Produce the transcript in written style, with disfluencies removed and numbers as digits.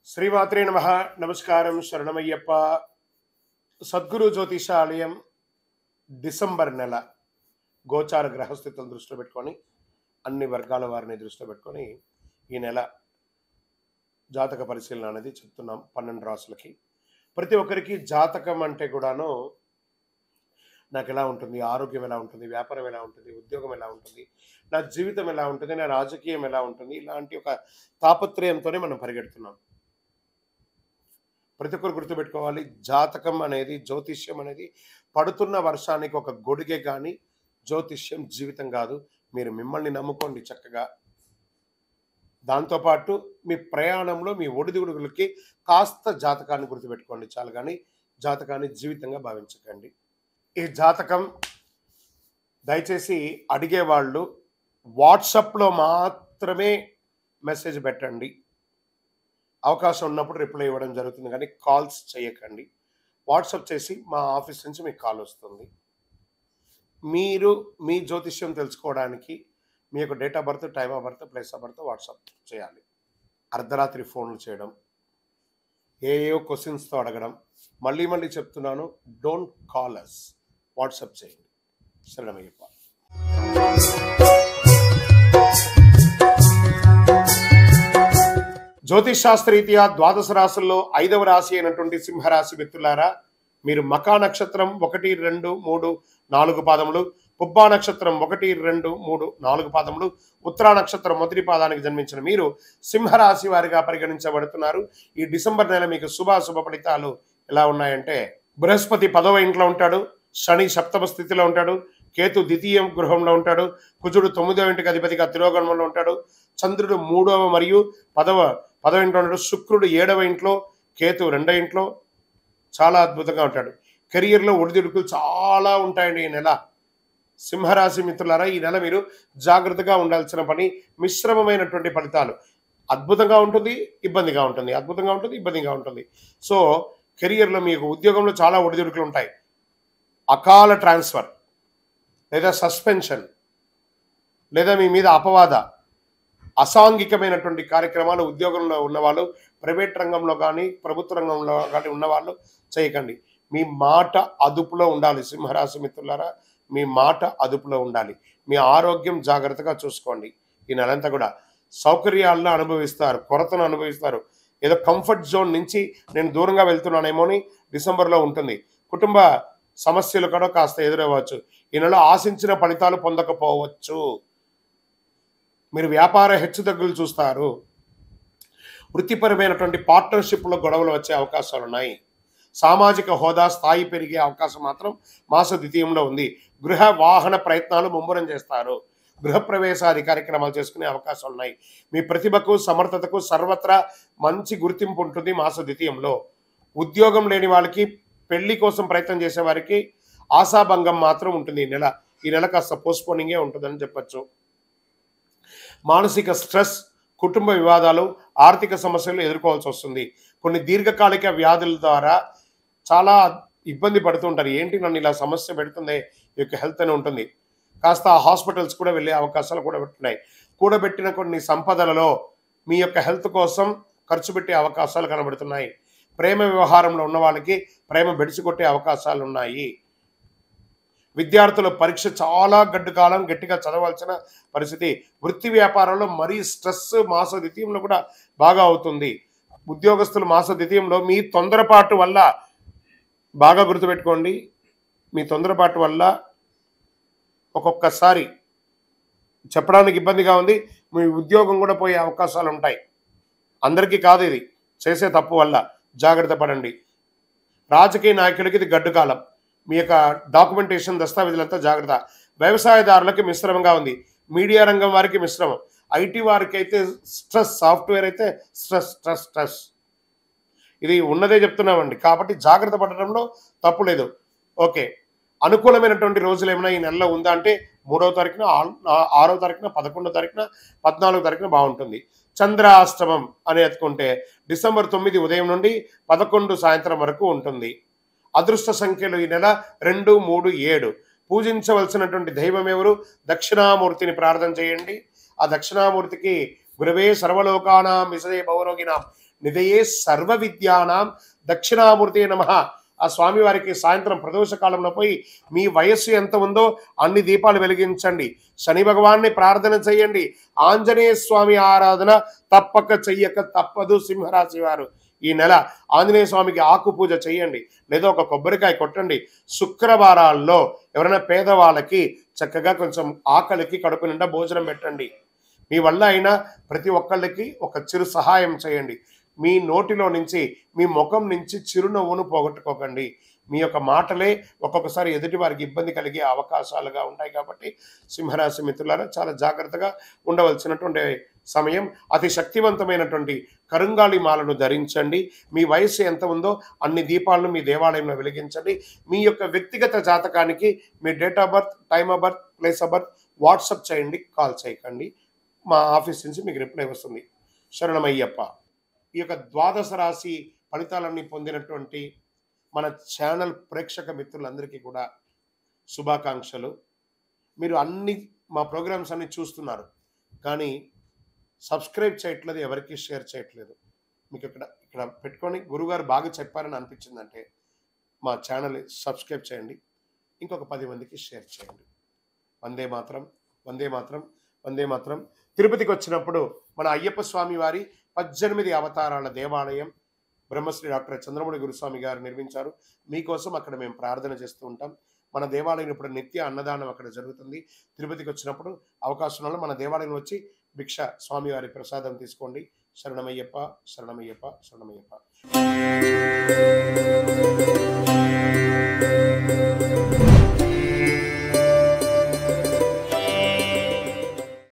శ్రీమాత్రే నమః. నమస్కారం, శరణమయ్యప్ప. సద్గురు జ్యోతిషాలయం డిసెంబర్ నెల గోచార గ్రహస్థితులను దృష్టిలో పెట్టుకొని అన్ని వర్గాల వారిని దృష్టిలో పెట్టుకొని ఈ నెల జాతక పరిశీలన అనేది చెప్తున్నాం 12 రాసులకి. ప్రతి ఒక్కరికి జాతకం అంటే కూడాను నాకు ఎలా ఉంటుంది, ఆరోగ్యం ఎలా ఉంటుంది, వ్యాపారం ఎలా ఉంటుంది, ఉద్యోగం ఎలా ఉంటుంది, నా జీవితం ఎలా ఉంటుంది, నా రాజకీయం ఎలా ఉంటుంది, ఇలాంటి ఒక తాపత్రయంతోనే మనం పరిగెడుతున్నాం. ప్రతి ఒక్కరు గుర్తుపెట్టుకోవాలి, జాతకం అనేది, జ్యోతిష్యం అనేది పడుతున్న వర్షానికి ఒక గొడుగే కానీ జ్యోతిష్యం జీవితం కాదు. మీరు మిమ్మల్ని నమ్ముకోండి చక్కగా. దాంతోపాటు మీ ప్రయాణంలో మీ ఒడిదుడుగులకి కాస్త జాతకాన్ని గుర్తుపెట్టుకోండి చాలు, కానీ జాతకాన్ని జీవితంగా భావించకండి. ఈ జాతకం దయచేసి అడిగేవాళ్ళు వాట్సాప్లో మాత్రమే మెసేజ్ పెట్టండి. అవకాశం ఉన్నప్పుడు రిప్లై ఇవ్వడం జరుగుతుంది, కానీ కాల్స్ చేయకండి. వాట్సాప్ చేసి మా ఆఫీస్ నుంచి మీకు కాల్ వస్తుంది. మీరు మీ జ్యోతిష్యం తెలుసుకోవడానికి మీ యొక్క date of birth, time of birth, place of birth WhatsApp చేయాలి. అర్ధరాత్రి ఫోన్లు చేయడం, ఏయో క్వశ్చన్స్తో అడగడం, మళ్ళీ మళ్ళీ చెప్తున్నాను, డోంట్ కాల్ అస్, వాట్సాప్ చేయండి. శరణమయ్యప్ప. జ్యోతిష్ శాస్త్రరీత్యా ద్వాదశ రాశుల్లో 5వ రాశి అయినటువంటి సింహరాశి వ్యక్తులారా, మీరు మకా నక్షత్రం 1, 2, 3, 4 పాదములు, పుబ్బా నక్షత్రం 1, 2, 3, 4 పాదములు, ఉత్తరా నక్షత్రం మొదటి పాదానికి జన్మించిన మీరు సింహరాశి వారిగా పరిగణించబడుతున్నారు. ఈ డిసెంబర్ నెల మీకు శుభాశుభ ఫలితాలు ఎలా ఉన్నాయంటే, బృహస్పతి 10వ ఇంట్లో ఉంటాడు, శని సప్తమ స్థితిలో ఉంటాడు, కేతు ద్వితీయ గృహంలో ఉంటాడు, కుజుడు 9వ ఇంటికి అధిపతిగా తిరోగమనంలో ఉంటాడు, చంద్రుడు 3వ మరియు 10వ ఇంట్లో ఉంటాడు, శుక్రుడు 7వ ఇంట్లో, కేతు 2వ ఇంట్లో. చాలా అద్భుతంగా ఉంటాడు. కెరియర్లో ఒడిదుడుకులు చాలా ఉంటాయండి ఈ నెల. సింహరాశి మిత్రులారా, ఈ నెల మీరు జాగ్రత్తగా ఉండాల్సిన పని, మిశ్రమమైనటువంటి ఫలితాలు. అద్భుతంగా ఉంటుంది, ఇబ్బందిగా ఉంటుంది, అద్భుతంగా ఉంటుంది, ఇబ్బందిగా ఉంటుంది. సో కెరియర్లో మీకు ఉద్యోగంలో చాలా ఒడిదుడుకులు ఉంటాయి. అకాల ట్రాన్స్ఫర్ లేదా సస్పెన్షన్ లేదా మీ మీద అపవాద అసాంఘికమైనటువంటి కార్యక్రమాలు ఉద్యోగంలో ఉన్నవాళ్ళు, ప్రైవేట్ రంగంలో కానీ ప్రభుత్వ రంగంలో కానీ ఉన్నవాళ్ళు చేయకండి. మీ మాట అదుపులో ఉండాలి సింహరాశి మిత్రులారా, మీ మాట అదుపులో ఉండాలి. మీ ఆరోగ్యం జాగ్రత్తగా చూసుకోండి. ఈ నెలంతా కూడా సౌకర్యాలను అనుభవిస్తారు, కొరతను అనుభవిస్తారు. ఏదో కంఫర్ట్ జోన్ నుంచి నేను దూరంగా వెళ్తున్నానేమో అని డిసెంబర్లో ఉంటుంది. కుటుంబ సమస్యలు కూడా కాస్త ఎదురవ్వచ్చు. ఈ నెల ఆశించిన ఫలితాలు పొందకపోవచ్చు. మీరు వ్యాపార హెచ్చుతగ్గులు చూస్తారు. వృత్తిపరమైనటువంటి పార్ట్నర్షిప్లో గొడవలు వచ్చే అవకాశాలు ఉన్నాయి. సామాజిక హోదా స్థాయి పెరిగే అవకాశం మాత్రం మాస ద్వితీయంలో ఉంది. గృహ వాహన ప్రయత్నాలు ముమ్మరం చేస్తారు. గృహప్రవేశాది కార్యక్రమాలు చేసుకునే అవకాశాలు ఉన్నాయి. మీ ప్రతిభకు సమర్థతకు సర్వత్రా మంచి గుర్తింపు ఉంటుంది మాస ద్వితీయంలో. ఉద్యోగం లేని వాళ్ళకి, పెళ్లి కోసం ప్రయత్నం చేసే వారికి ఆశాభంగం మాత్రం ఉంటుంది ఈ నెల కాస్త పోస్ట్పోనింగే ఉంటుందని చెప్పచ్చు. మానసిక స్ట్రెస్, కుటుంబ వివాదాలు, ఆర్థిక సమస్యలు ఎదుర్కోవాల్సి వస్తుంది. కొన్ని దీర్ఘకాలిక వ్యాధుల ద్వారా చాలా ఇబ్బంది పడుతుంటారు. ఏంటి నన్ను ఇలా సమస్య పెడుతుంది, ఈ యొక్క హెల్త్ అని ఉంటుంది. కాస్త హాస్పిటల్స్ కూడా వెళ్ళే అవకాశాలు కూడా పెట్టున్నాయి. కూడబెట్టిన కొన్ని సంపదలలో మీ యొక్క హెల్త్ కోసం ఖర్చు పెట్టే అవకాశాలు కనబడుతున్నాయి. ప్రేమ వ్యవహారంలో ఉన్న వాళ్ళకి ప్రేమ బెడిసికొట్టే అవకాశాలు ఉన్నాయి. విద్యార్థుల పరీక్ష చాలా గడ్డు కాలం గట్టిగా చదవాల్సిన పరిస్థితి. వృత్తి వ్యాపారంలో మరీ స్ట్రెస్ మాస ద్వితీయంలో కూడా బాగా అవుతుంది. ఉద్యోగస్తులు మాస ద్వితీయంలో మీ తొందరపాటు వల్ల, బాగా గుర్తుపెట్టుకోండి, మీ తొందరపాటు వల్ల ఒక్కొక్కసారి చెప్పడానికి ఇబ్బందిగా ఉంది, మీ ఉద్యోగం కూడా పోయే అవకాశాలు ఉంటాయి. అందరికీ కాదు, ఇది చేసే తప్పు వల్ల జాగ్రత్త పడండి. రాజకీయ నాయకులకి ఇది గడ్డు కాలం. మీ యొక్క డాక్యుమెంటేషన్, దస్తావేజులంతా జాగ్రత్త. వ్యవసాయదారులకి మిశ్రమంగా ఉంది. మీడియా రంగం వారికి మిశ్రమం. ఐటీ వారికి అయితే స్ట్రెస్, సాఫ్ట్వేర్ అయితే స్ట్రెస్ స్ట్రెస్ స్ట్రెస్. ఇది ఉన్నదే చెప్తున్నామండి, కాబట్టి జాగ్రత్త పడడంలో తప్పు లేదు. ఓకే, అనుకూలమైనటువంటి రోజులు ఏమైనా ఈ నెలలో ఉందా అంటే 3వ తారీఖున, 6వ తారీఖున, 11వ తారీఖున, 14వ తారీఖున బాగుంటుంది. చంద్రాష్టమం అని ఎత్తుకుంటే డిసెంబర్ 9 ఉదయం నుండి 11 సాయంత్రం వరకు ఉంటుంది. అదృష్ట సంఖ్యలు ఈ నెల 2, 3, 7. పూజించవలసినటువంటి దైవం ఎవరు? దక్షిణామూర్తిని ప్రార్థన చేయండి. ఆ దక్షిణామూర్తికి గురవే సర్వలోకానాం విషదే భవరోగినాం నిధయే సర్వ విద్యానాం దక్షిణామూర్తి నమః. ఆ స్వామివారికి సాయంత్రం ప్రదోష కాలంలో పోయి మీ వయస్సు ఎంత ఉందో అన్ని దీపాలు వెలిగించండి. శని భగవాన్ని ప్రార్థన చేయండి. ఆంజనేయ స్వామి ఆరాధన తప్పక చెయ్యక తప్పదు. సింహరాశి వారు ఈ నెల ఆంజనేయ స్వామికి ఆకు పూజ చేయండి, లేదా ఒక కొబ్బరికాయ కొట్టండి. శుక్రవారాల్లో ఎవరైనా పేదవాళ్ళకి చక్కగా కొంచెం ఆకలికి కడుపు నిండా భోజనం పెట్టండి. మీ వల్ల అయినా ప్రతి ఒక్కళ్ళకి ఒక చిరు సహాయం చేయండి. మీ నోటిలో నుంచి, మీ ముఖం నుంచి చిరునవ్వును పోగొట్టుకోకండి. మీ యొక్క మాటలే ఒక్కొక్కసారి ఎదుటి వారికి ఇబ్బంది కలిగే అవకాశాలుగా ఉంటాయి. కాబట్టి సింహరాశి మిత్రులారా చాలా జాగ్రత్తగా ఉండవలసినటువంటి సమయం. అతి శక్తివంతమైనటువంటి కరుంగాళి మాలను ధరించండి. మీ వయస్సు ఎంత ఉందో అన్ని దీపాలను మీ దేవాలయంలో వెలిగించండి. మీ యొక్క వ్యక్తిగత జాతకానికి మీ date of birth, time of birth, place of birth WhatsApp చేయండి, కాల్ చేయకండి. మా ఆఫీస్ నుంచి మీకు రిప్లై వస్తుంది. శరణమయ్యప్ప. ఈ యొక్క ద్వాదశ రాశి ఫలితాలన్నీ పొందినటువంటి మన ఛానల్ ప్రేక్షక మిత్రులందరికీ కూడా శుభాకాంక్షలు. మీరు అన్ని మా ప్రోగ్రామ్స్ అన్ని చూస్తున్నారు, కానీ సబ్స్క్రైబ్ చేయట్లేదు, ఎవరికి షేర్ చేయట్లేదు. మీకు ఇక్కడ పెట్టుకొని గురుగారు బాగా చెప్పారని అనిపించిందంటే మా ఛానల్ సబ్స్క్రైబ్ చేయండి, ఇంకొక 10 మందికి షేర్ చేయండి. వందే మాత్రం, వందే మాత్రం, వందే మాత్రం. తిరుపతికి వచ్చినప్పుడు మన అయ్యప్ప స్వామి వారి 18 అవతారాల దేవాలయం బ్రహ్మశ్రీ డాక్టర్ చంద్రమౌళి గురుస్వామి గారు నిర్మించారు. మీకోసం అక్కడ మేము ప్రార్థన చేస్తూ ఉంటాం. మన దేవాలయం ఇప్పుడు నిత్య అన్నదానం అక్కడ జరుగుతుంది. తిరుపతికి వచ్చినప్పుడు అవకాశం వల్ల మన దేవాలయం వచ్చి భిక్ష స్వామివారి ప్రసాదం తీసుకోండి. శరణమయ్యప్ప, శరణమయ్యప్ప, శరణమయ్యప్ప.